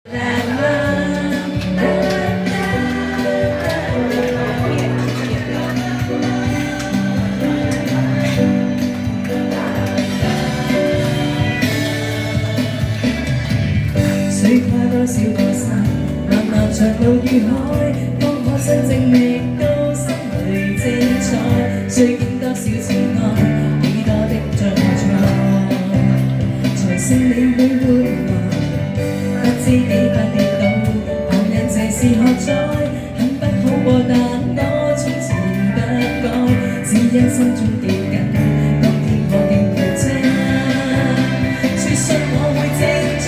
水跨多少個山，漫漫長路與海，方可真正覓到心裏精彩。需經多少次愛，幾多的障礙，才勝你會活來。不知幾番跌倒，旁人這是喝彩，很不好過，但我從此不改，只因心中記緊，當天我竟負責，說信我會精彩。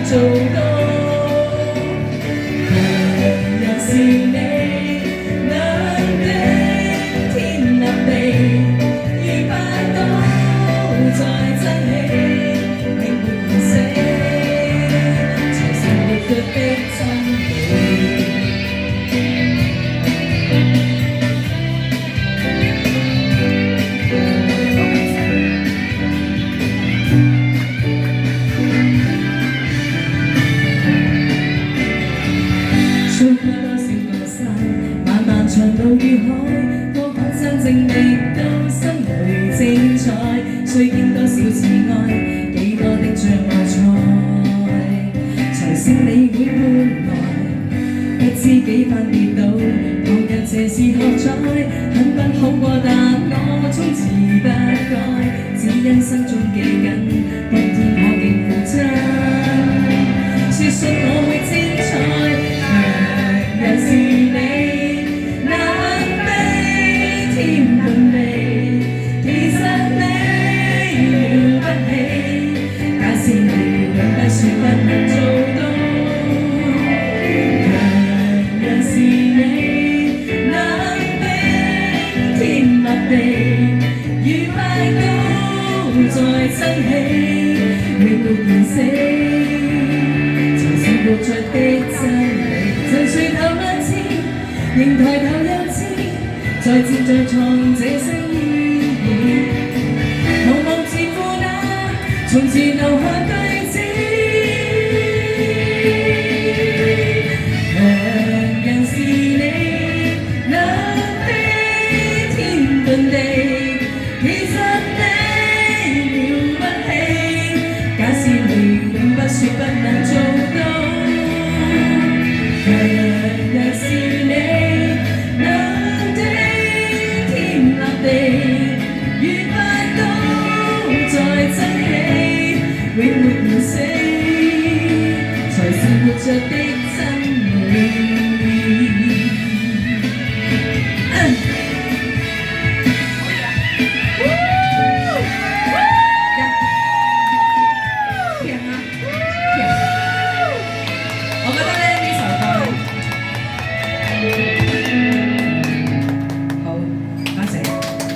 做到強人是你，能的天立地，遇不到再爭氣，永沒悶死，才是活着的真理。追過多少個山，漫漫長路與海，我可真正覓到心裏精彩。需經多少次愛，幾多的障礙才勝你會換來。不知幾番跌倒，旁人這是喝彩，很不好過，但我從此不改，只因心中記緊，當天我竟負責，說信我會精彩。人是你，能比天共地，其實你了不起，假使你永不說不能做到。強人是你，能比天立地，與拜高在爭氣，永沒悶死，才是活着的真理。就算頭萬次，仍抬頭又知，再戰再創這生意義。無望自負那從前留下句子，強人是你，能比天遁地，其實你了不起，假使你永不說不能做到。強人是你，能的天立地，與拜高在爭氣，永沒悶死，才是活着的真理。我覺得